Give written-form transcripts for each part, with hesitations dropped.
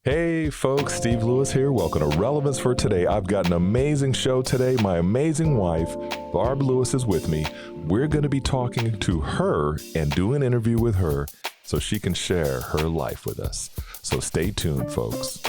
Hey folks, Stephenlewis here. Welcome to Relevance for Today. I've got an amazing show today. My amazing wife, Barblewis, is with me. We're going to be talking to her and do an interview with her so she can share her life with us. So stay tuned, folks.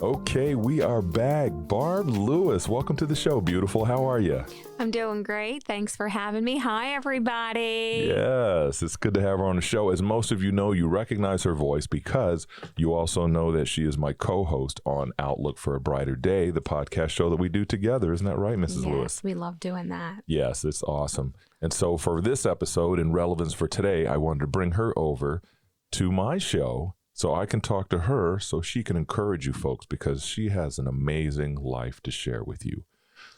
Okay, we are back. Barb Lewis, welcome to the show, beautiful. How are you? I'm doing great. Thanks for having me. Hi, everybody. Yes, it's good to have her on the show. As most of you know, you recognize her voice because you also know that she is my co-host on Outlook for a Brighter Day, the podcast show that we do together. Isn't that right, Mrs. Lewis? Yes, we love doing that. Yes, it's awesome. And so for this episode in Relevance for Today, I wanted to bring her over to my show so I can talk to her so she can encourage you folks because she has an amazing life to share with you.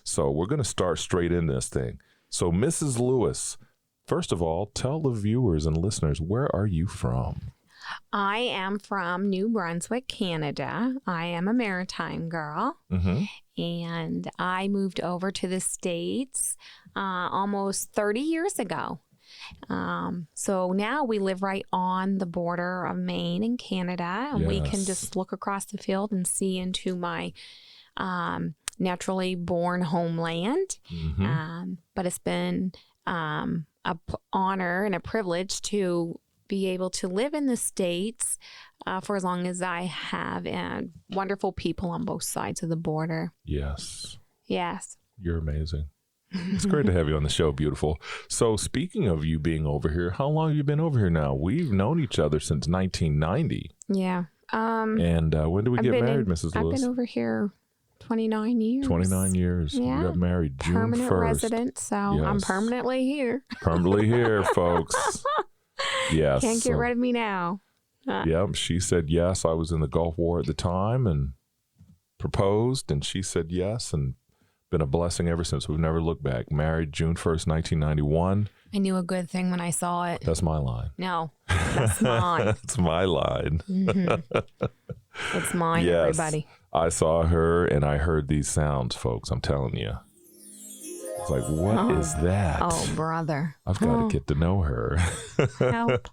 So we're going to start straight in this thing. So Mrs. Lewis, first of all, tell the viewers and listeners, where are you from? I am from New Brunswick, Canada. I am a maritime girl. And I moved over to the States almost 30 years ago. So now we live right on the border of Maine and Canada, and we can just look across the field and see into my naturally born homeland. But it's been an honor and a privilege to be able to live in the States for as long as I have, and wonderful people on both sides of the border. Yes. Yes. You're amazing. It's great to have you on the show, beautiful. So speaking of you being over here, how long have you been over here now? We've known each other since 1990. Yeah. And when did we get married, Mrs. Lewis? I've been over here 29 years. 29 years. Yeah. We got married June 1st. Permanent resident, so yes. I'm permanently here. Permanently here, folks. Yes. Can't get rid of me now. Yep. She said yes. I was in the Gulf War at the time and proposed, and she said yes, and been a blessing ever since. We've never looked back. Married June 1st, 1991. I knew a good thing when I saw it. That's my line. No, that's mine. That's my line. It's mine, yes. everybody. I saw her and I heard these sounds, folks. I'm telling you. It's like, what is that? Oh, brother. I've got to get to know her. Help.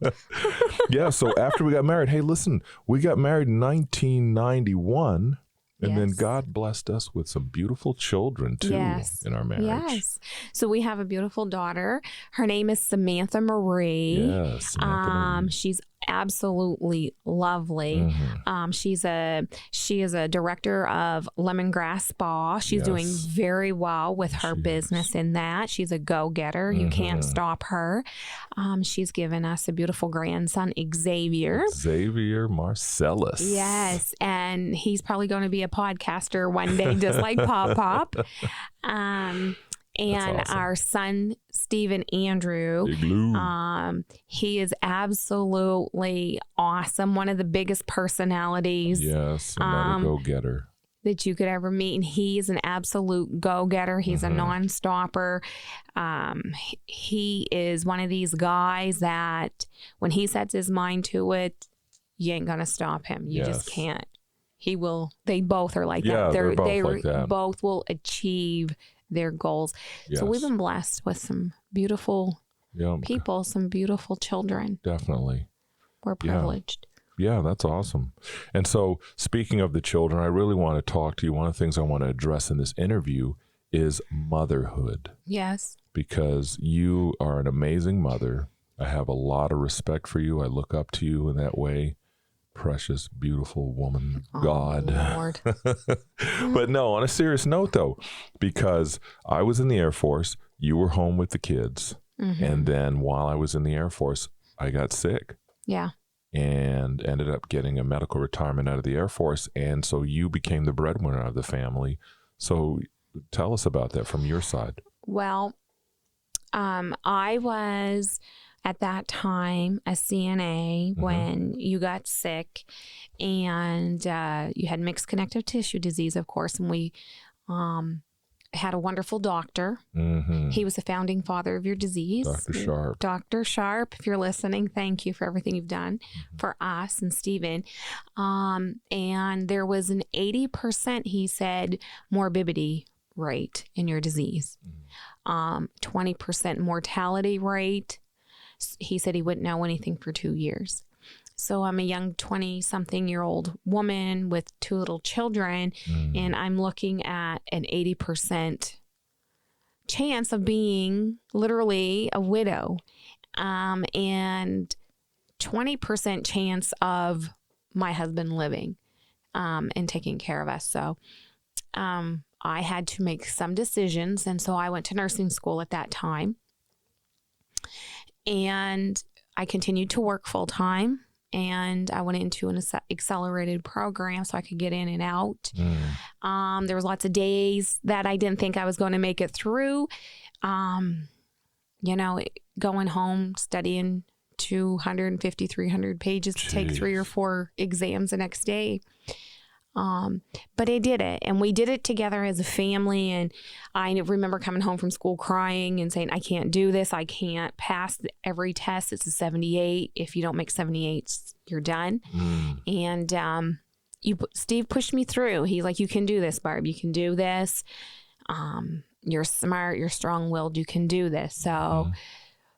Yeah, so after we got married, hey, listen, we got married in 1991. And then God blessed us with some beautiful children, too, in our marriage. Yes. So we have a beautiful daughter. Her name is Samantha Marie. Yes, Samantha Marie. She's absolutely lovely. She is a director of Lemongrass Spa. She's doing very well with her business in that. She's a go-getter. You can't stop her. She's given us a beautiful grandson, Xavier Marcellus. Yes, and he's probably going to be a podcaster one day, just like Pop. And awesome. Our son, Stephen Andrew, he is absolutely awesome. One of the biggest personalities. Yes, another go-getter. That you could ever meet. And he's an absolute go-getter. He's a non-stopper. He is one of these guys that when he sets his mind to it, you ain't going to stop him. You just can't. They both are like that. They're both like that. Both will achieve their goals. So we've been blessed with some beautiful people, some beautiful children. Definitely. We're privileged. Yeah, that's awesome. And so speaking of the children, I really want to talk to you. One of the things I want to address in this interview is motherhood. Yes. Because you are an amazing mother. I have a lot of respect for you. I look up to you in that way. Precious, beautiful woman, God. Lord. But no, on a serious note though, because I was in the Air Force, you were home with the kids. And then while I was in the Air Force, I got sick. Yeah. And ended up getting a medical retirement out of the Air Force. And so you became the breadwinner of the family. So tell us about that from your side. Well, I was at that time a CNA when you got sick, and you had mixed connective tissue disease, of course, and we had a wonderful doctor. He was the founding father of your disease. Dr. Sharp. Dr. Sharp, if you're listening, thank you for everything you've done for us and Stephen. And there was an 80%, he said, morbidity rate in your disease, 20% mortality rate. He said he wouldn't know anything for 2 years. So I'm a young 20-something-year-old woman with 2 little children, and I'm looking at an 80% chance of being literally a widow, and 20% chance of my husband living and taking care of us. So I had to make some decisions, and so I went to nursing school at that time, and I continued to work full-time. And I went into an accelerated program so I could get in and out. There was lots of days that I didn't think I was going to make it through. Going home, studying 250, 300 pages to take 3 or 4 exams the next day. But I did it, and we did it together as a family. And I remember coming home from school crying and saying, I can't do this. I can't pass every test. It's a 78. If you don't make 78, you're done. And Steve pushed me through. He's like, you can do this, Barb. You can do this. You're smart. You're strong-willed. You can do this. So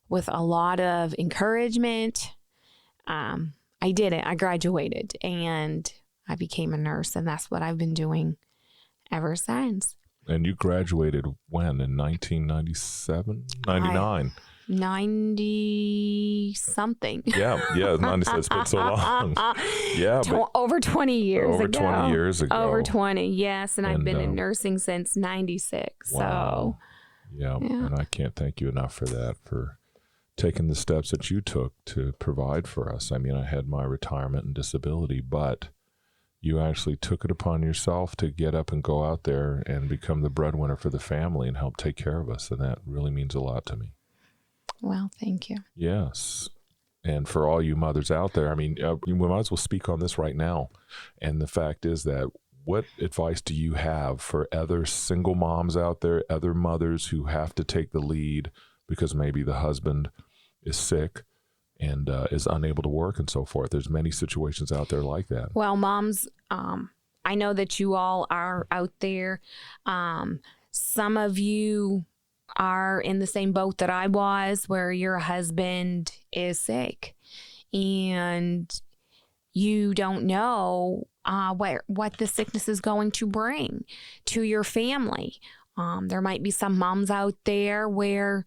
with a lot of encouragement, I did it. I graduated, and I became a nurse, and that's what I've been doing ever since. And you graduated when? In 1997? 99? 90-something. Yeah, 97. It's been so long. Yeah. Over 20 years over ago. 20 years ago. Over 20, yes. And I've been in nursing since 96. Wow. So. Yeah, and I can't thank you enough for that, for taking the steps that you took to provide for us. I mean, I had my retirement and disability, but you actually took it upon yourself to get up and go out there and become the breadwinner for the family and help take care of us. And that really means a lot to me. Well, thank you. Yes. And for all you mothers out there, I mean, we might as well speak on this right now. And the fact is that, what advice do you have for other single moms out there, other mothers who have to take the lead because maybe the husband is sick and is unable to work and so forth? There's many situations out there like that. Well, moms, I know that you all are out there. Some of you are in the same boat that I was, where your husband is sick and you don't know what the sickness is going to bring to your family. There might be some moms out there where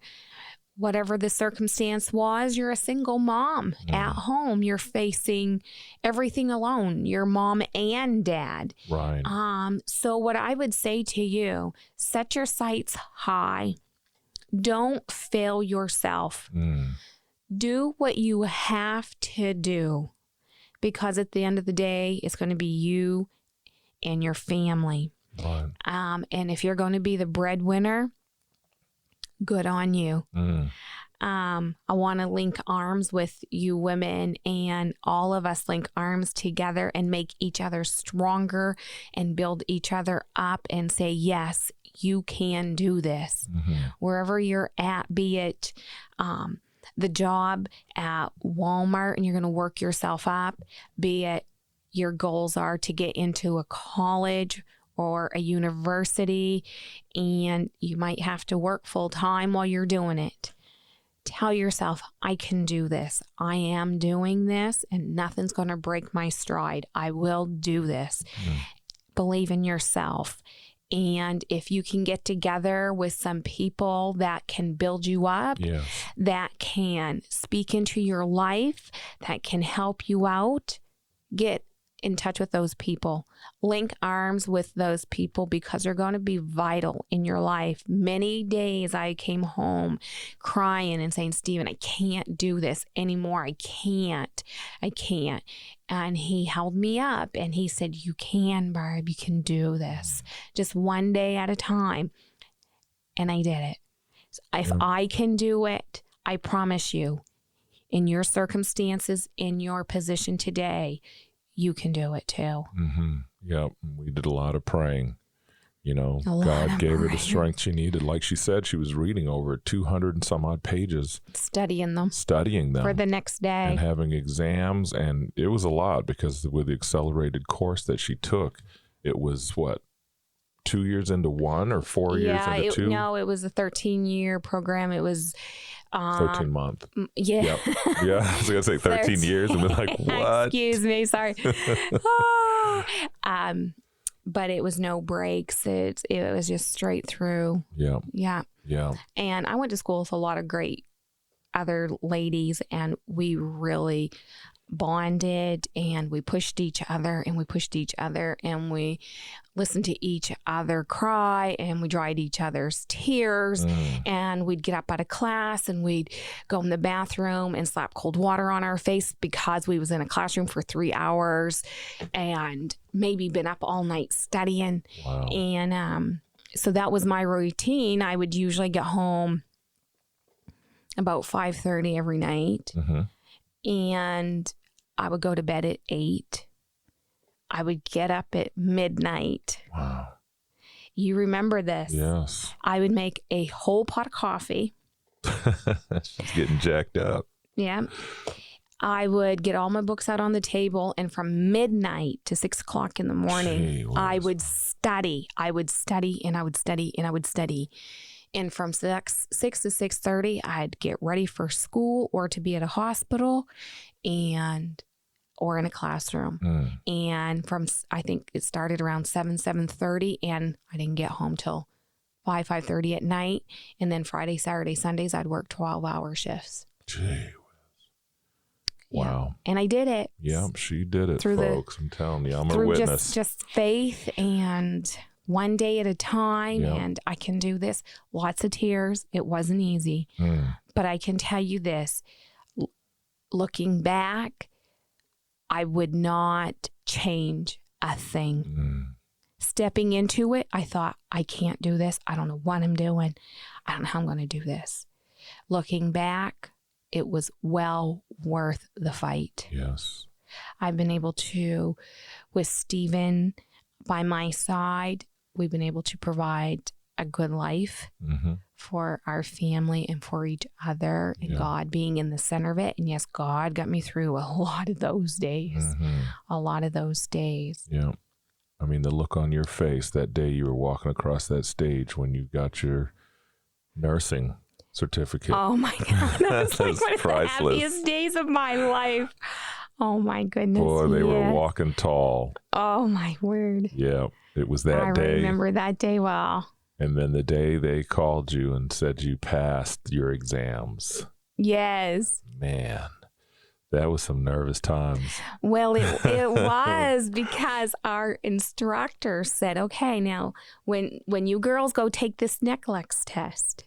whatever the circumstance was, you're a single mom at home. You're facing everything alone, your mom and dad. Right. So what I would say to you, set your sights high. Don't fail yourself. Do what you have to do, because at the end of the day, it's going to be you and your family. Right. And if you're going to be the breadwinner, good on you. I want to link arms with you women, and all of us link arms together and make each other stronger and build each other up and say, yes, you can do this. Wherever you're at, be it the job at Walmart and you're going to work yourself up, be it your goals are to get into a college or a university, and you might have to work full time while you're doing it. Tell yourself, I can do this. I am doing this, and nothing's going to break my stride. I will do this. Believe in yourself. And if you can get together with some people that can build you up, that can speak into your life, that can help you out, get in touch with those people. Link arms with those people, because they're going to be vital in your life. Many days I came home crying and saying, Stephen, I can't do this anymore. I can't. And he held me up and he said, you can, Barb, you can do this. Just one day at a time. And I did it. So if I can do it, I promise you, in your circumstances, in your position today, you can do it too. Yep. We did a lot of praying. You know, God gave her the strength she needed. Like she said, she was reading over 200 and some odd pages. Studying them. For the next day. And having exams. And it was a lot, because with the accelerated course that she took, it was 2 years into one or 4 years into two? No, it was a 13-year program. It was 13-month. Yeah. Yep. Yeah. I was going to say 13 years and be like, what? Excuse me. Sorry. But it was no breaks. It was just straight through. Yeah. Yeah. Yeah. And I went to school with a lot of great other ladies, and we really bonded, and we pushed each other, and we listened to each other cry, and we dried each other's tears, and we'd get up out of class and we'd go in the bathroom and slap cold water on our face because we was in a classroom for 3 hours and maybe been up all night studying. Wow. And so that was my routine. I would usually get home about 5:30 every night, and I would go to bed at 8. I would get up at midnight. Wow. You remember this? Yes. I would make a whole pot of coffee. She's getting jacked up. Yeah. I would get all my books out on the table, and from midnight to 6 o'clock in the morning, I would study. I would study, and I would study, and I would study. And from 6 to 6:30, I'd get ready for school or to be at a hospital or in a classroom. And I think it started around 7:30, and I didn't get home till 5:30 at night. And then Friday, Saturday, Sundays, I'd work 12-hour shifts. Gee. Wow. Yeah. And I did it. Yeah, she did it, folks. I'm telling you, I'm a through witness. Just faith and one day at a time, and I can do this. Lots of tears. It wasn't easy. But I can tell you this, looking back, I would not change a thing. Stepping into it, I thought, I can't do this. I don't know what I'm doing. I don't know how I'm going to do this. Looking back, it was well worth the fight. Yes. I've been able to, with Stephen by my side, we've been able to provide a good life for our family and for each other, and God being in the center of it. And yes, God got me through a lot of those days. A lot of those days. Yeah. I mean, the look on your face that day you were walking across that stage when you got your nursing certificate. Oh my God. That was like one of priceless. the happiest days of my life. Oh my goodness. Boy, they were walking tall. Oh my word. Yeah. It was that day. I remember that day well. And then the day they called you and said you passed your exams. Yes. Man, that was some nervous times. Well, it was, because our instructor said, okay, now when you girls go take this NCLEX test,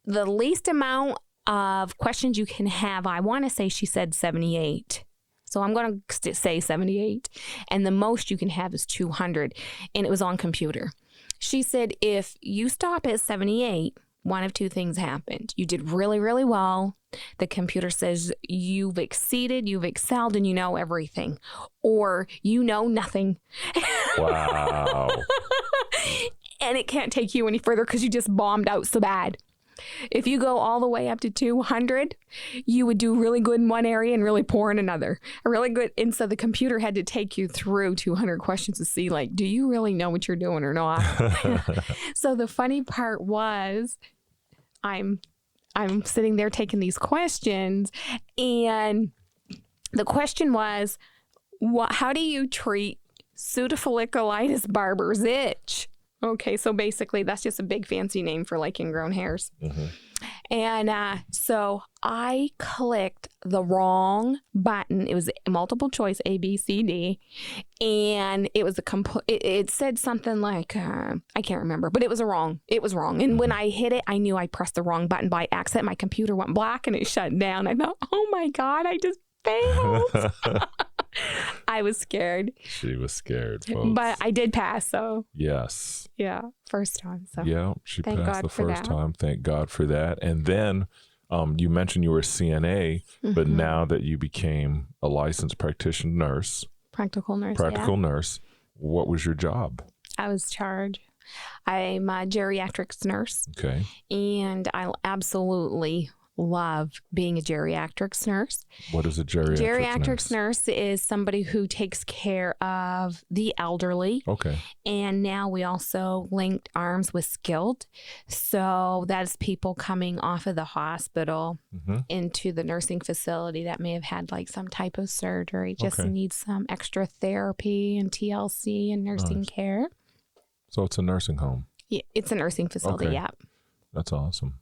the least amount of questions you can have, I want to say she said 78. So I'm going to say 78. And the most you can have is 200. And it was on computer. She said, if you stop at 78, one of two things happened. You did really, really well. The computer says you've exceeded, you've excelled, and you know everything. Or you know nothing. Wow. And it can't take you any further because you just bombed out so bad. If you go all the way up to 200, you would do really good in one area and really poor in another. Really good. And so the computer had to take you through 200 questions to see, like, do you really know what you're doing or not? So the funny part was, I'm sitting there taking these questions, and the question was, how do you treat pseudofolliculitis Barber's itch? Okay, so basically that's just a big fancy name for like ingrown hairs. And so I clicked the wrong button. It was multiple choice, A, B, C, D. And it was it said something like, I can't remember, but it was wrong. It was wrong. And when I hit it, I knew I pressed the wrong button by accident. My computer went black and it shut down. I thought, oh my God, I just failed. I was scared. She was scared, folks. But I did pass, so. Yes. Yeah, first time. So. Yeah, she Thank passed God the first that. time. Thank God for that. And then you mentioned you were a CNA, but now that you became a licensed practitioner nurse. Practical nurse. Nurse. What was your job? I was charged. I'm a geriatrics nurse. Okay. And I absolutely love being a geriatrics nurse. What is a geriatrics nurse is somebody who takes care of the elderly. Okay. And now we also linked arms with skilled. So that's people coming off of the hospital into the nursing facility that may have had like some type of surgery, just need some extra therapy and TLC and nursing care. So it's a nursing home. Yeah, it's a nursing facility. Okay. Yeah. That's awesome.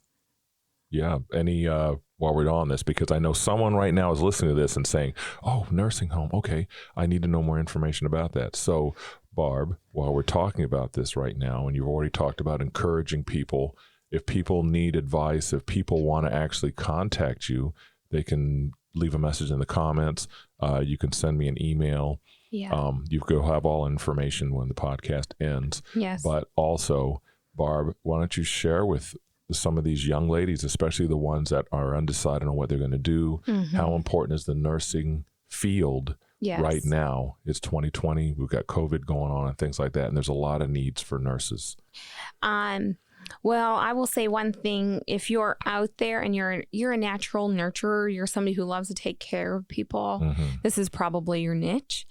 Yeah. Any, while we're on this, because I know someone right now is listening to this and saying, oh, nursing home. Okay. I need to know more information about that. So Barb, while we're talking about this right now, and you've already talked about encouraging people, if people need advice, if people want to actually contact you, they can leave a message in the comments. You can send me an email. Yeah. You go have all information when the podcast ends. Yes. But also, Barb, why don't you share with some of these young ladies, especially the ones that are undecided on what they're going to do, how important is the nursing field right now? It's 2020. We've got COVID going on and things like that. And there's a lot of needs for nurses. Well, I will say one thing. If you're out there and you're a natural nurturer, you're somebody who loves to take care of people, this is probably your niche.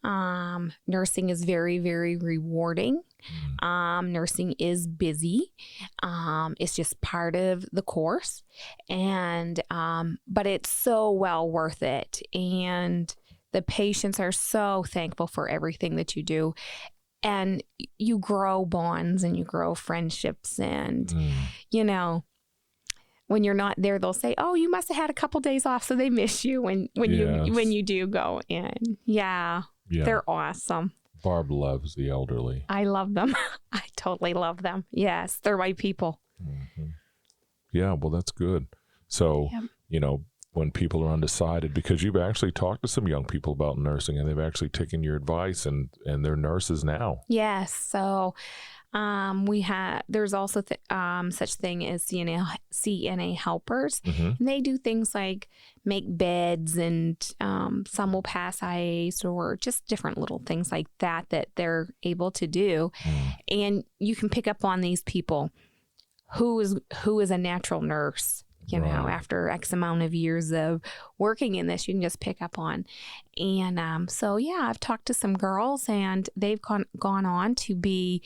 Nursing is very, very rewarding. Nursing is busy. It's just part of the course. And, but it's so well worth it. And the patients are so thankful for everything that you do. And you grow bonds and you grow friendships. And, you know, when you're not there, they'll say, oh, you must have had a couple days off. So they miss you when you do go in. Yeah. They're awesome. Barb loves the elderly. I love them. I totally love them. Yes. They're my people. Yeah. Well, that's good. So, you know, when people are undecided, because you've actually talked to some young people about nursing and they've actually taken your advice and they're nurses now. Yes. So there's also such thing as CNA helpers. And they do things like make beds and some will pass IAs or just different little things like that they're able to do. And you can pick up on these people who is a natural nurse. You know, after X amount of years of working in this, you can just pick up on. And so, yeah, I've talked to some girls and they've gone on to be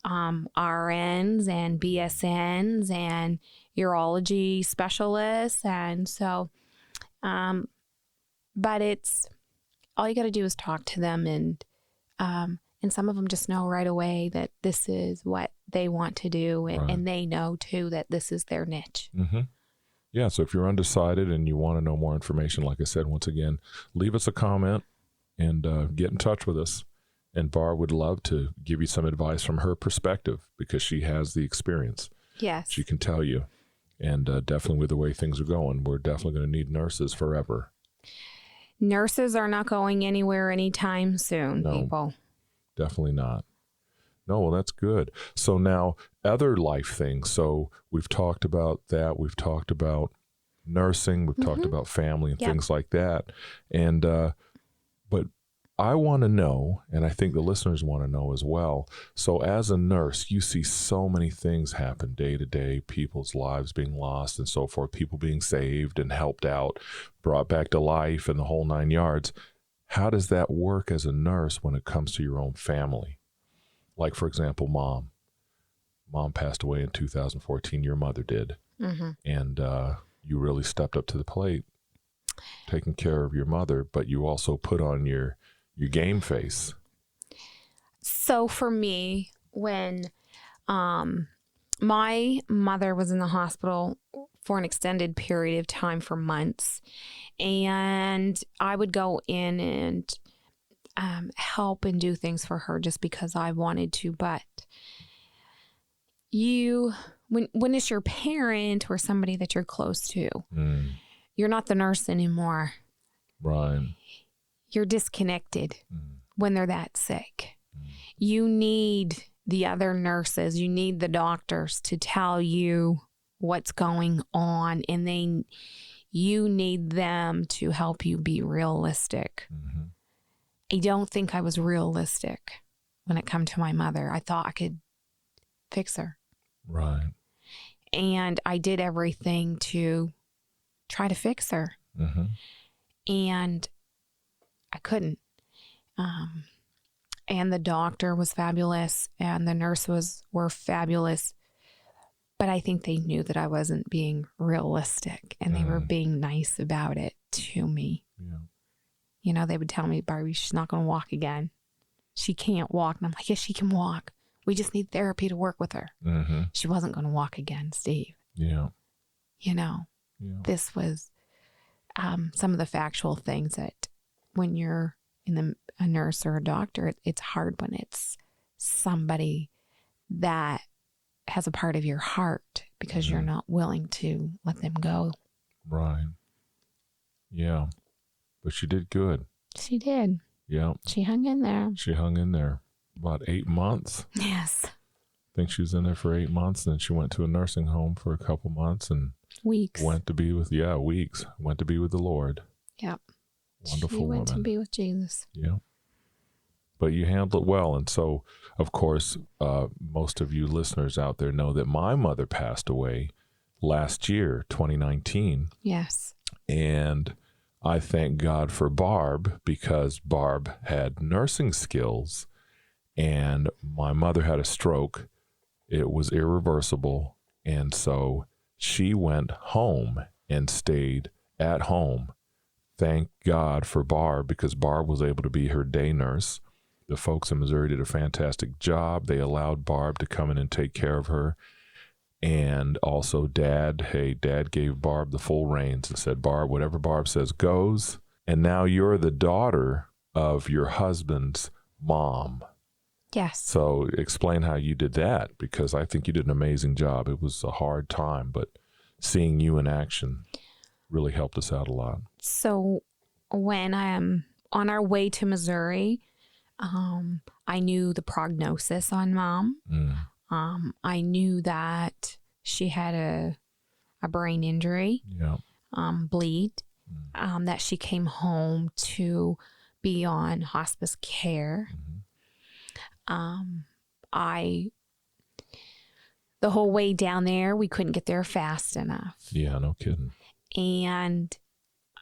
RNs and BSNs and urology specialists. And so, but it's all you got to do is talk to them. And some of them just know right away that this is what they want to do. And they know, too, that this is their niche. Yeah, so if you're undecided and you want to know more information, like I said, once again, leave us a comment and get in touch with us. And Barb would love to give you some advice from her perspective because she has the experience. Yes. She can tell you. And definitely with the way things are going, we're definitely going to need nurses forever. Nurses are not going anywhere anytime soon, people. Definitely not. No, well, that's good. So now other life things. So we've talked about that. We've talked about nursing. We've talked about family and things like that. And, but I want to know, and I think the listeners want to know as well. So as a nurse, you see so many things happen day to day, people's lives being lost and so forth, people being saved and helped out, brought back to life and the whole 9 yards. How does that work as a nurse when it comes to your own family? Like, for example, mom. Mom passed away in 2014. Your mother did. And you really stepped up to the plate, taking care of your mother, but you also put on your game face. So for me, when my mother was in the hospital for an extended period of time for months, and I would go in and help and do things for her just because I wanted to. But when it's your parent or somebody that you're close to, you're not the nurse anymore. Right. You're disconnected when they're that sick. You need the other nurses, you need the doctors to tell you what's going on, and you need them to help you be realistic. I don't think I was realistic when it come to my mother. I thought I could fix her. Right. And I did everything to try to fix her. Mm-hmm. And I couldn't. And the doctor was fabulous and the nurses were fabulous. But I think they knew that I wasn't being realistic and they were being nice about it to me. Yeah. You know, they would tell me, Barbie, she's not going to walk again. She can't walk. And I'm like, yes, she can walk. We just need therapy to work with her. Mm-hmm. She wasn't going to walk again, Steve. Yeah. You know, this was some of the factual things that when you're a nurse or a doctor, it's hard when it's somebody that has a part of your heart because you're not willing to let them go. Right. Yeah. But she did good. She did. Yeah. She hung in there. She hung in there about 8 months. Yes. I think she was in there for 8 months. Then she went to a nursing home for a couple months and weeks. Went to be with, weeks. Went to be with the Lord. Yep. Wonderful she went woman. to be with Jesus. Yeah. But you handled it well. And so, of course, most of you listeners out there know that my mother passed away last year, 2019. Yes. And I thank God for Barb because Barb had nursing skills and my mother had a stroke. It was irreversible. And so she went home and stayed at home. Thank God for Barb because Barb was able to be her day nurse. The folks in Missouri did a fantastic job. They allowed Barb to come in and take care of her. And also Dad gave Barb the full reins and said, Barb, whatever Barb says goes. And now you're the daughter of your husband's mom. Yes. So explain how you did that because I think you did an amazing job. It was a hard time, but seeing you in action really helped us out a lot. So when I'm on our way to Missouri, I knew the prognosis on Mom. I knew that she had a brain injury, bleed, that she came home to be on hospice care. The whole way down there, we couldn't get there fast enough. Yeah, no kidding. And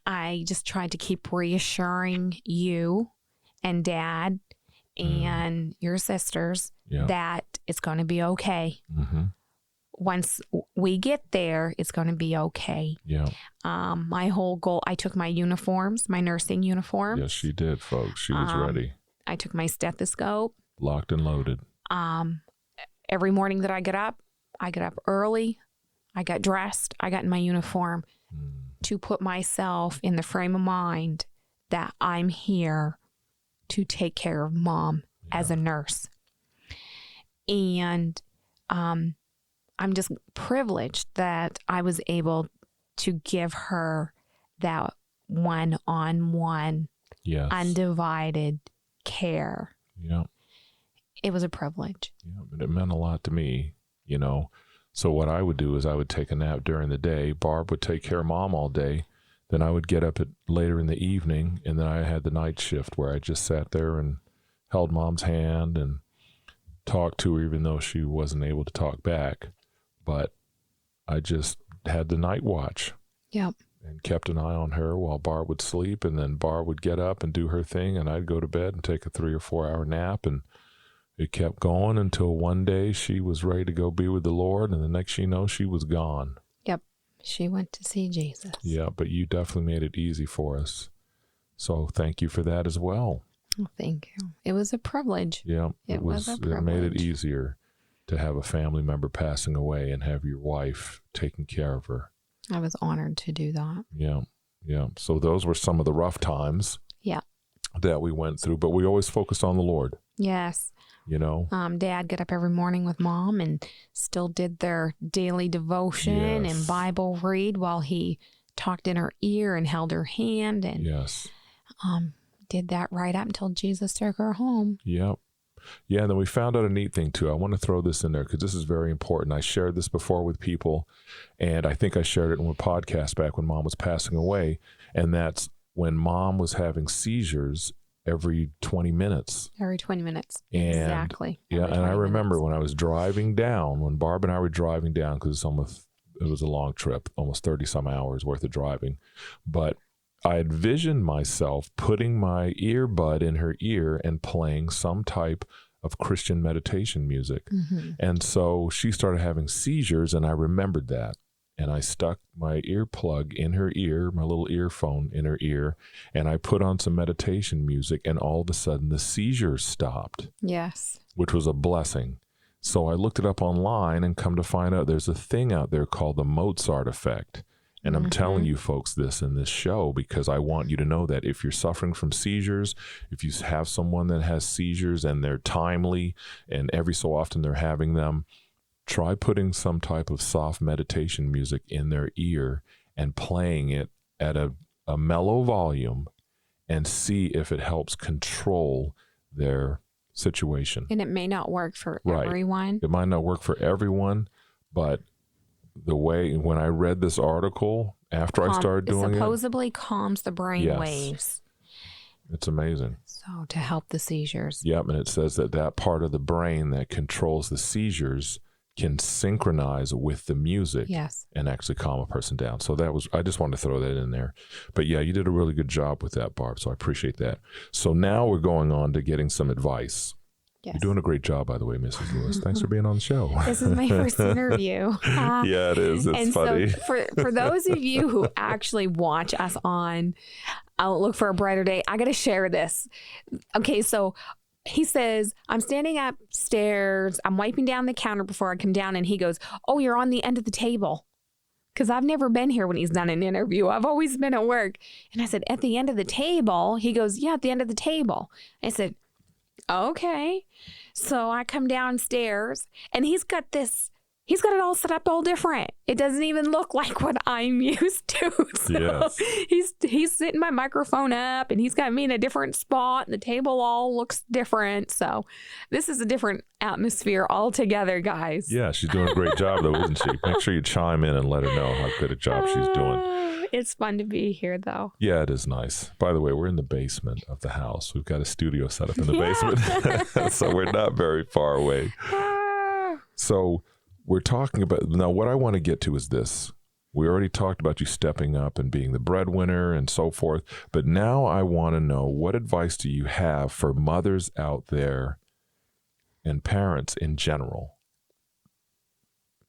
I just tried to keep reassuring you and Dad and your sisters that it's going to be okay. Once we get there, it's going to be okay. Yeah. My whole goal, I took my uniforms, my nursing uniforms. Yes, she did, folks. She was ready. I took my stethoscope. Locked and loaded. Every morning that I get up early. I got dressed. I got in my uniform to put myself in the frame of mind that I'm here to take care of Mom as a nurse. And I'm just privileged that I was able to give her that one-on-one, undivided care. Yeah. It was a privilege. Yeah, but it meant a lot to me, you know. So what I would do is I would take a nap during the day. Barb would take care of Mom all day. Then I would get up later in the evening, and then I had the night shift where I just sat there and held Mom's hand and talked to her, even though she wasn't able to talk back. But I just had the night watch. Yep. And kept an eye on her while Barb would sleep, and then Barb would get up and do her thing, and I'd go to bed and take a 3 or 4 hour nap, and it kept going until one day she was ready to go be with the Lord, and the next you know, she was gone. Yep. She went to see Jesus. Yeah, but you definitely made it easy for us. So thank you for that as well. Oh, thank you. It was a privilege. Yeah, it was a privilege. It made it easier to have a family member passing away and have your wife taking care of her. I was honored to do that. Yeah, yeah. So those were some of the rough times that we went through, but we always focused on the Lord. Yes. You know, Dad got up every morning with Mom and still did their daily devotion and Bible read while he talked in her ear and held her hand and did that right up until Jesus took her home. Yep. Yeah, and then we found out a neat thing too. I want to throw this in there because this is very important. I shared this before with people, and I think I shared it in a podcast back when Mom was passing away, and that's when Mom was having seizures every 20 minutes. Every 20 minutes. And, exactly. Yeah, and I remember when I was driving down, when Barb and I were driving down, because it's almost was a long trip, almost 30 some hours worth of driving. But I envisioned myself putting my earbud in her ear and playing some type of Christian meditation music. And so she started having seizures, and I remembered that. And I stuck my earplug in her ear, my little earphone in her ear, and I put on some meditation music, and all of a sudden the seizures stopped. Yes. Which was a blessing. So I looked it up online and come to find out there's a thing out there called the Mozart effect. And I'm telling you folks this in this show because I want you to know that if you're suffering from seizures, if you have someone that has seizures and they're timely and every so often they're having them, try putting some type of soft meditation music in their ear and playing it at a mellow volume and see if it helps control their situation. And it may not work for everyone. It might not work for everyone, but the way when I read this article after I started doing supposedly calms the brain waves. It's amazing. So to help the seizures. Yep, and it says that part of the brain that controls the seizures can synchronize with the music and actually calm a person down. So I just wanted to throw that in there. But yeah, you did a really good job with that, Barb. So I appreciate that. So now we're going on to getting some advice. Yes. You're doing a great job, by the way, Mrs. Lewis. Thanks for being on the show. This is my first interview. Yeah, it is. It's funny. So for those of you who actually watch us on Outlook for a Brighter Day, I got to share this. Okay, so he says, I'm standing upstairs. I'm wiping down the counter before I come down. And he goes, oh, you're on the end of the table. Because I've never been here when he's done an interview. I've always been at work. And I said, at the end of the table? He goes, yeah, at the end of the table. I said, okay. So I come downstairs and he's got it all set up all different. It doesn't even look like what I'm used to. So he's sitting my microphone up and he's got me in a different spot and the table all looks different. So this is a different atmosphere altogether, guys. Yeah, she's doing a great job though, isn't she? Make sure you chime in and let her know how good a job she's doing. It's fun to be here though. Yeah, it is nice. By the way, we're in the basement of the house. We've got a studio set up in the basement. So we're not very far away. So we're talking about, now what I want to get to is this. We already talked about you stepping up and being the breadwinner and so forth. But now I want to know, what advice do you have for mothers out there and parents in general?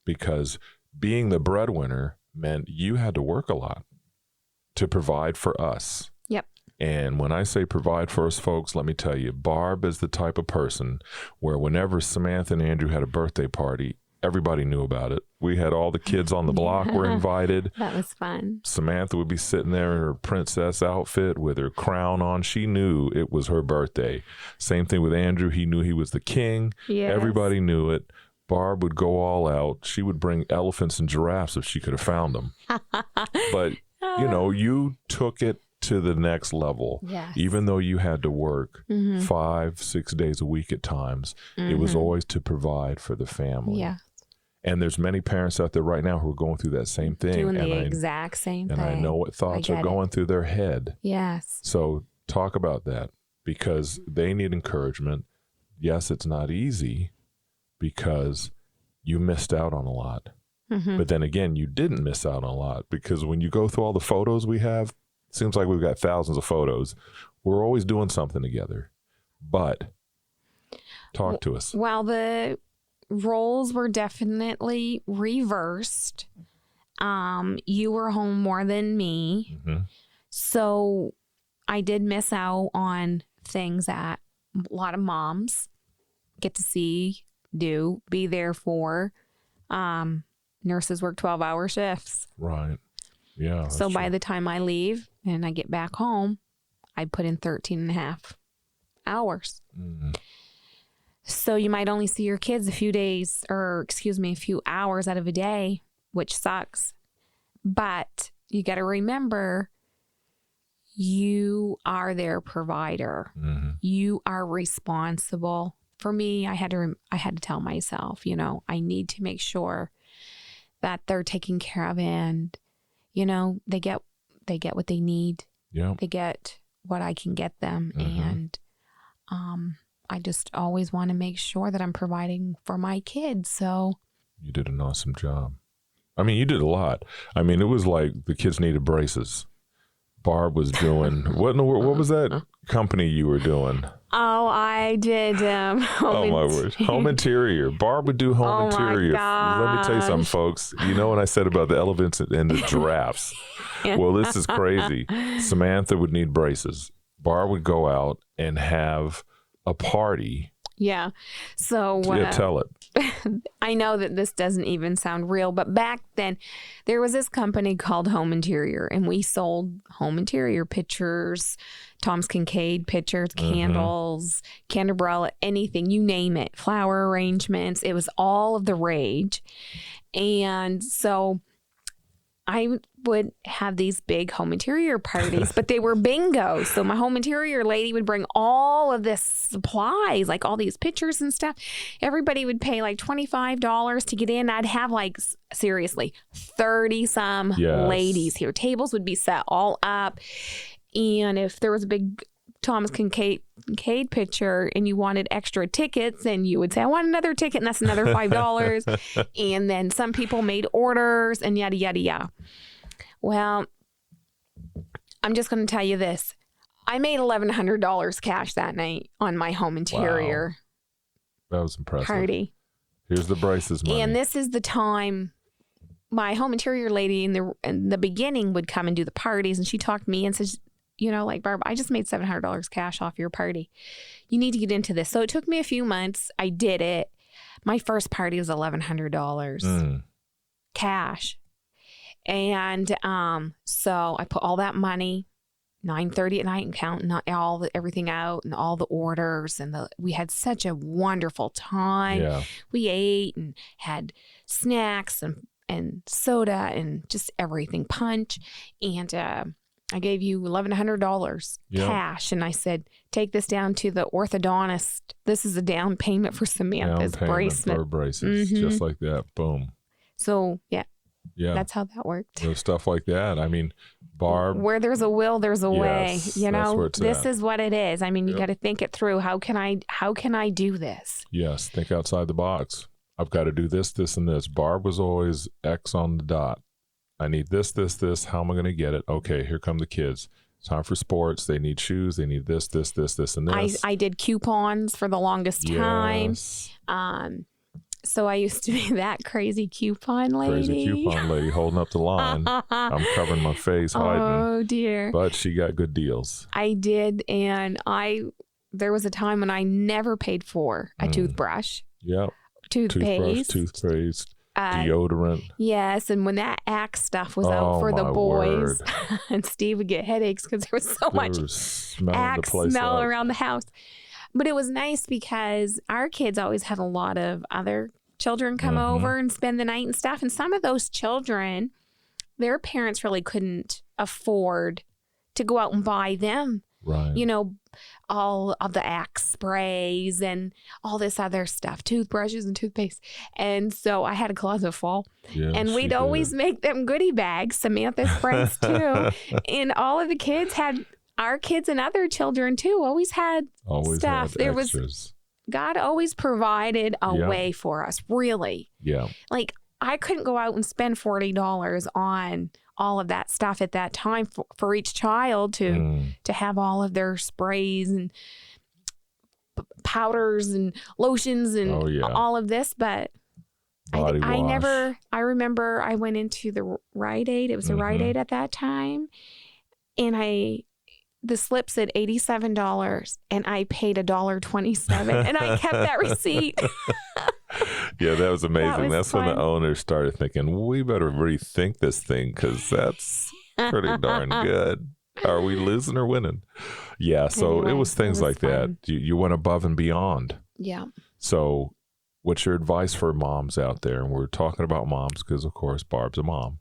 Because being the breadwinner meant you had to work a lot to provide for us. Yep. And when I say provide for us, folks, let me tell you, Barb is the type of person where whenever Samantha and Andrew had a birthday party, everybody knew about it. We had all the kids on the block were invited. That was fun. Samantha would be sitting there in her princess outfit with her crown on. She knew it was her birthday. Same thing with Andrew. He knew he was the king. Yes. Everybody knew it. Barb would go all out. She would bring elephants and giraffes if she could have found them. But, you know, you took it to the next level. Yes. Even though you had to work 5-6 days a week at times, it was always to provide for the family. Yeah. And there's many parents out there right now who are going through that same thing. Doing the exact same thing. And I know what thoughts are going through their head. Yes. So talk about that, because they need encouragement. Yes, it's not easy because you missed out on a lot. But then again, you didn't miss out on a lot, because when you go through all the photos we have, it seems like we've got thousands of photos. We're always doing something together. But talk to us. Well, the roles were definitely reversed. You were home more than me. So I did miss out on things that a lot of moms get to see, be there for. Nurses work 12-hour shifts. Right. Yeah. So by the time I leave and I get back home, I put in 13 and a half hours. So you might only see your kids a few hours out of a day, which sucks. But you got to remember, you are their provider. You are responsible. For me, I had to tell myself, you know, I need to make sure that they're taken care of, and, you know, they get what they need. Yeah. They get what I can get them. And I just always want to make sure that I'm providing for my kids. So you did an awesome job. I mean, you did a lot. I mean, it was like the kids needed braces. Barb was doing, what was that company you were doing? Oh, I did home interior. Barb would do home interior. Let me tell you something, folks. You know what I said about the elephants and the giraffes? Well, this is crazy. Samantha would need braces. Barb would go out and have a party. Yeah. So tell it. I know that this doesn't even sound real, but back then there was this company called Home Interior, and we sold home interior pictures, Tom's Kincaid pictures, candles, candelabra, anything, you name it, flower arrangements. It was all of the rage. And so I would have these big home interior parties, but they were bingo. So my home interior lady would bring all of this supplies, like all these pictures and stuff. Everybody would pay like $25 to get in. I'd have like, seriously, 30 some ladies here. Tables would be set all up. And if there was a big Thomas Kincaid picture and you wanted extra tickets, and you would say, I want another ticket, and that's another $5. And then some people made orders and yada, yada, yada. Well, I'm just going to tell you this. I made $1,100 cash that night on my home interior. Wow. That was impressive. Party. Here's the braces money. And this is the time my home interior lady in the beginning would come and do the parties, and she talked to me and said, you know, like, Barb, I just made $700 cash off your party. You need to get into this. So it took me a few months. I did it. My first party was $1,100 cash. And so I put all that money, 9:30 at night, and counting everything out and all the orders. And we had such a wonderful time. Yeah. We ate and had snacks and soda and just everything, punch. And I gave you $1,100 cash, and I said, take this down to the orthodontist. This is a down payment for Samantha's bracelet. For braces, just like that. Boom. So, yeah, that's how that worked. So stuff like that. I mean, Barb. Where there's a will, there's a way. You know, this is what it is. I mean, you got to think it through. How can I do this? Yes, think outside the box. I've got to do this, this, and this. Barb was always X on the dot. I need this, this, this. How am I going to get it? Okay, here come the kids. Time for sports. They need shoes. They need this, this, this, this, and this. I did coupons for the longest time. Yes. So I used to be that crazy coupon lady. Crazy coupon lady holding up the line. I'm covering my face, hiding. Oh, dear. But she got good deals. I did, and there was a time when I never paid for a toothbrush. Yep. Toothpaste. Deodorant. Yes, and when that Axe stuff was out for the boys, and Steve would get headaches because there was so much Axe smell around the house. But it was nice because our kids always had a lot of other children come over and spend the night and stuff. And some of those children, their parents really couldn't afford to go out and buy them. Right. You know, all of the Axe sprays and all this other stuff, toothbrushes and toothpaste. And so I had a closet full. Yeah, and we'd always make them goodie bags, Samantha's friends too. And all of the kids had, our kids and other children too, always had stuff. There was, God always provided a way for us, really. Yeah. Like, I couldn't go out and spend $40 on all of that stuff at that time for each child to have all of their sprays and powders and lotions and all of this. But I remember I went into the Rite Aid. It was a Rite Aid at that time. And the slip said $87 and I paid $1.27 and I kept that receipt. Yeah, that was amazing. That's fun. When the owners started thinking, we better rethink this thing because that's pretty darn good. Are we losing or winning? Yeah, so anyway, it was things like fun. That. You went above and beyond. Yeah. So what's your advice for moms out there? And we're talking about moms because, of course, Barb's a mom.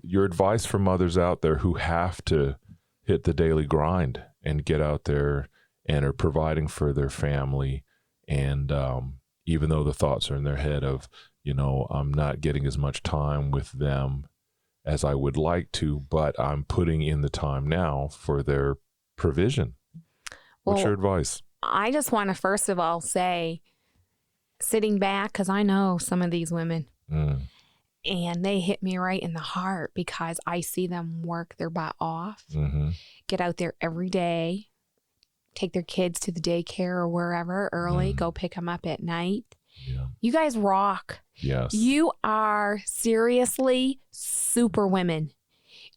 Your advice for mothers out there who have to hit the daily grind and get out there and are providing for their family, and even though the thoughts are in their head of, I'm not getting as much time with them as I would like to, but I'm putting in the time now for their provision. What's your advice? I just want to first of all say, sitting back, because I know some of these women, And they hit me right in the heart because I see them work their butt off, get out there every day, take their kids to the daycare or wherever early, go pick them up at night. Yeah. You guys rock. Yes. You are seriously super women.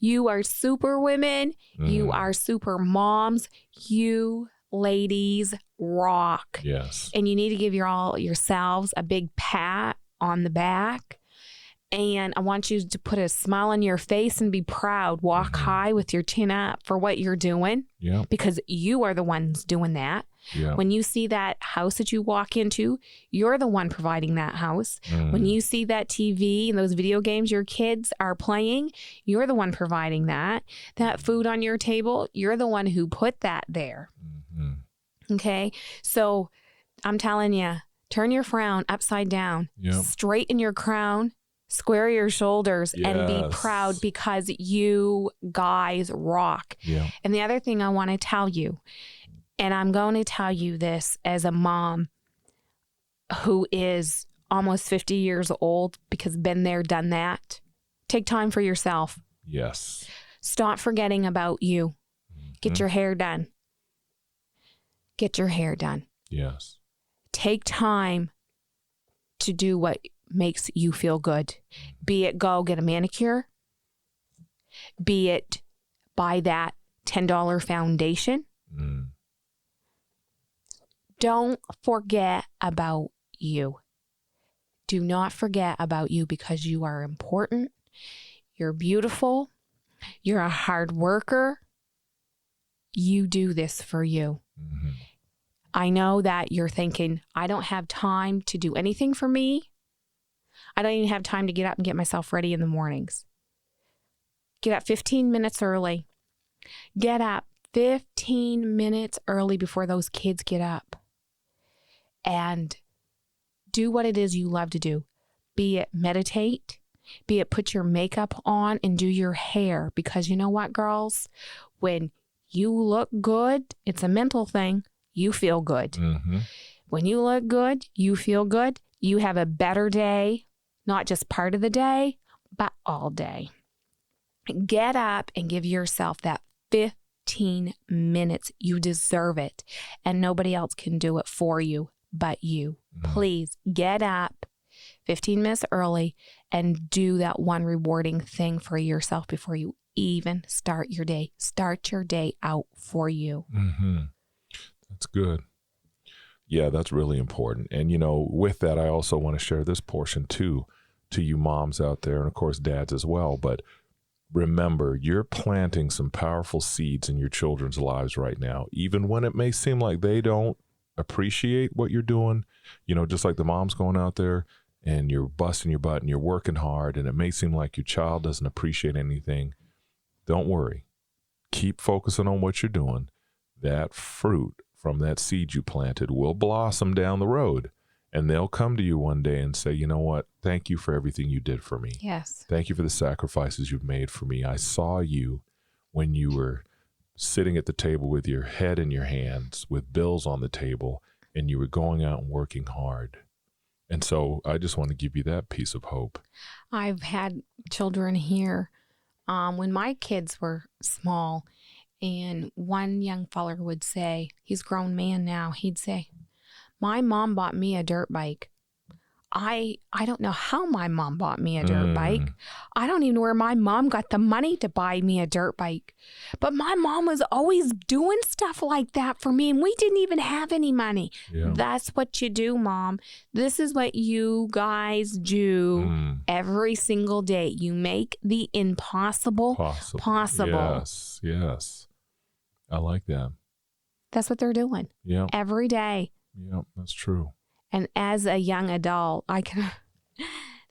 You are super women. You are super moms. You ladies rock. Yes. And you need to give yourselves a big pat on the back. And I want you to put a smile on your face and be proud. Walk high with your chin up for what you're doing. Yeah. Because you are the ones doing that. Yeah. When you see that house that you walk into, you're the one providing that house. When you see that TV and those video games your kids are playing, you're the one providing that. That food on your table, you're the one who put that there. Okay? So I'm telling you, turn your frown upside down, straighten your crown, square your shoulders, and be proud because you guys rock. Yeah. And the other thing I want to tell you, and I'm going to tell you this as a mom who is almost 50 years old because been there, done that. Take time for yourself. Yes. Stop forgetting about you. Get your hair done. Get your hair done. Yes. Take time to do what makes you feel good. Be it go get a manicure. Be it buy that $10 foundation. Don't forget about you. Do not forget about you because you are important. You're beautiful. You're a hard worker. You do this for you. I know that you're thinking, I don't have time to do anything for me. I don't even have time to get up and get myself ready in the mornings. Get up 15 minutes early. Get up 15 minutes early before those kids get up. And do what it is you love to do. Be it meditate, be it put your makeup on and do your hair. Because you know what, girls? When you look good, it's a mental thing. You feel good. When you look good, you feel good. You have a better day, not just part of the day, but all day. Get up and give yourself that 15 minutes. You deserve it. And nobody else can do it for you but you. Please get up 15 minutes early and do that one rewarding thing for yourself before you even start your day. Start your day out for you. That's good. Yeah, that's really important. And, you know, with that, I also want to share this portion too, to you moms out there, and of course dads as well. But remember, you're planting some powerful seeds in your children's lives right now, even when it may seem like they don't appreciate what you're doing. You know, just like the mom's going out there and you're busting your butt and you're working hard, and it may seem like your child doesn't appreciate anything. Don't worry. Keep focusing on what you're doing. That fruit from that seed you planted will blossom down the road, and they'll come to you one day and say, you know what? Thank you for everything you did for me. Yes. Thank you for the sacrifices you've made for me. I saw you when you were sitting at the table with your head in your hands, with bills on the table, and you were going out and working hard. And so I just want to give you that piece of hope. I've had children here when my kids were small, and one young feller would say, he's a grown man now, he'd say, my mom bought me a dirt bike. I don't know how my mom bought me a dirt bike. I don't even know where my mom got the money to buy me a dirt bike. But my mom was always doing stuff like that for me, and we didn't even have any money. Yeah. That's what you do, Mom. This is what you guys do every single day. You make the impossible possible. Yes, yes. I like that. That's what they're doing. Yeah. Every day. Yeah, that's true. And as a young adult, I can,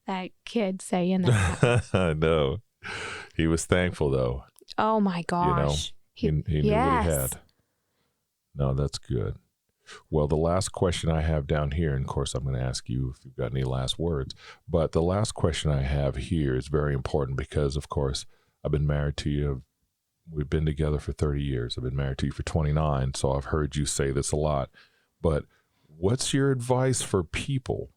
that kid saying that. I know. He was thankful, though. Oh, my gosh. You know, he knew what he had. No, that's good. Well, the last question I have down here, and of course, I'm going to ask you if you've got any last words, but the last question I have here is very important because, of course, I've been married to you. We've been together for 30 years. I've been married to you for 29, so I've heard you say this a lot. But what's your advice for people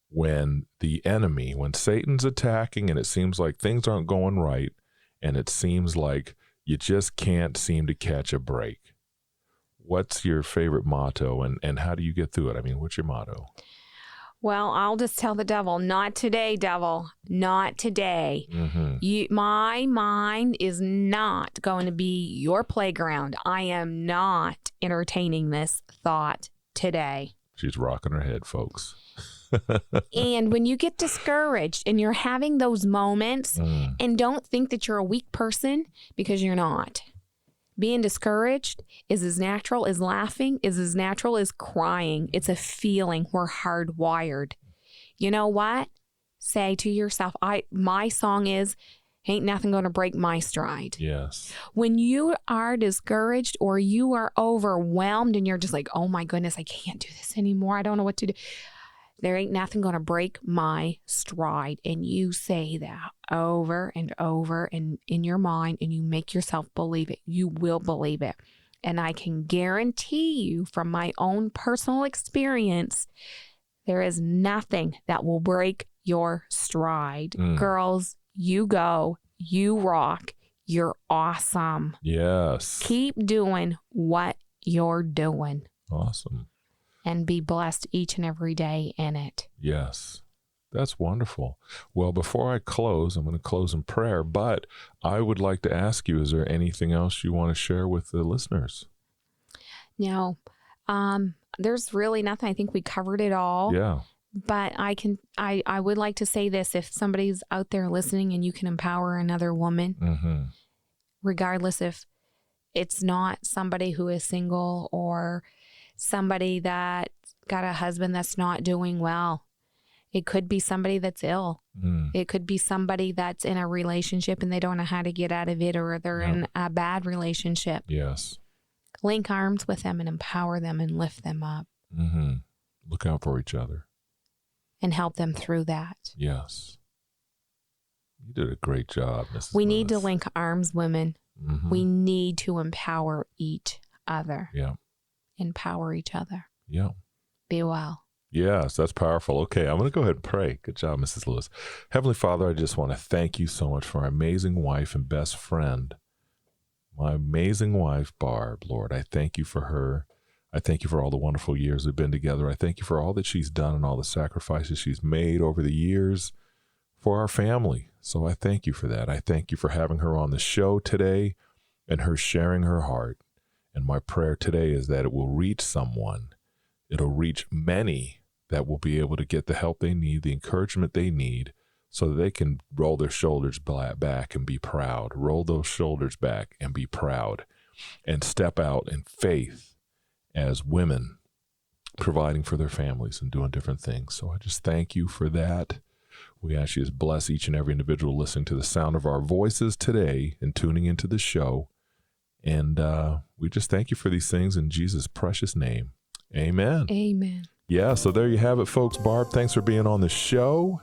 when the enemy, when Satan's attacking and it seems like things aren't going right and it seems like you just can't seem to catch a break? What's your favorite motto and how do you get through it? I mean, what's your motto? Well, I'll just tell the devil, not today, devil, not today. Mm-hmm. My mind is not going to be your playground. I am not entertaining this thought today. She's rocking her head, folks. And when you get discouraged and you're having those moments, and don't think that you're a weak person, because you're not. Being discouraged is as natural as laughing, is as natural as crying. It's a feeling. We're hardwired. You know what? Say to yourself, my song is, ain't nothing going to break my stride. Yes. When you are discouraged or you are overwhelmed and you're just like, oh my goodness, I can't do this anymore. I don't know what to do. There ain't nothing going to break my stride. And you say that over and over and in your mind, and you make yourself believe it. You will believe it. And I can guarantee you from my own personal experience, there is nothing that will break your stride. Girls, you go, you rock, you're awesome. Yes. Keep doing what you're doing. Awesome. And be blessed each and every day in it. Yes. That's wonderful. Well, before I close, I'm going to close in prayer, but I would like to ask you, is there anything else you want to share with the listeners? No, there's really nothing. I think we covered it all. Yeah. But I would like to say this, if somebody's out there listening and you can empower another woman, regardless if it's not somebody who is single or somebody that got a husband that's not doing well. It could be somebody that's ill. It could be somebody that's in a relationship and they don't know how to get out of it, or they're in a bad relationship. Yes. Link arms with them and empower them and lift them up. Look out for each other. And help them through that. Yes. You did a great job, Mrs. We need to Lewis. link arms, women. We need to empower each other. Yeah. Empower each other. Yeah. Be well. Yes, that's powerful. Okay, I'm going to go ahead and pray. Good job, Mrs. Lewis. Heavenly Father, I just want to thank you so much for our amazing wife and best friend, my amazing wife, Barb. Lord, I thank you for her. I thank you for all the wonderful years we've been together. I thank you for all that she's done and all the sacrifices she's made over the years for our family. So I thank you for that. I thank you for having her on the show today and her sharing her heart. And my prayer today is that it will reach someone. It'll reach many that will be able to get the help they need, the encouragement they need, so that they can roll their shoulders back and be proud. Roll those shoulders back and be proud and step out in faith as women, providing for their families and doing different things. So I just thank you for that. We ask you to bless each and every individual listening to the sound of our voices today and tuning into the show. And we just thank you for these things in Jesus' precious name. Amen. Amen. Yeah, so there you have it, folks. Barb, thanks for being on the show.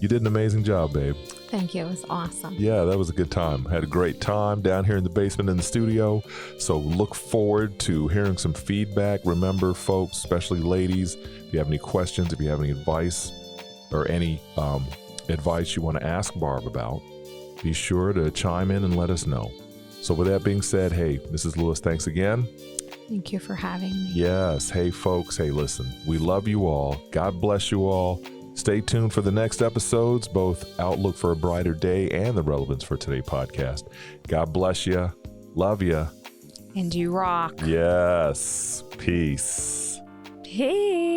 You did an amazing job, babe. Thank you. It was awesome. Yeah, that was a good time. Had a great time down here in the basement in the studio. So look forward to hearing some feedback. Remember, folks, especially ladies, if you have any questions, if you have any advice or any advice you want to ask Barb about, be sure to chime in and let us know. So with that being said, hey, Mrs. Lewis, thanks again. Thank you for having me. Yes. Hey, folks. Hey, listen, we love you all. God bless you all. Stay tuned for the next episodes, both Outlook for a Brighter Day and the Relevance for Today podcast. God bless you. Love you. And you rock. Yes. Peace. Peace.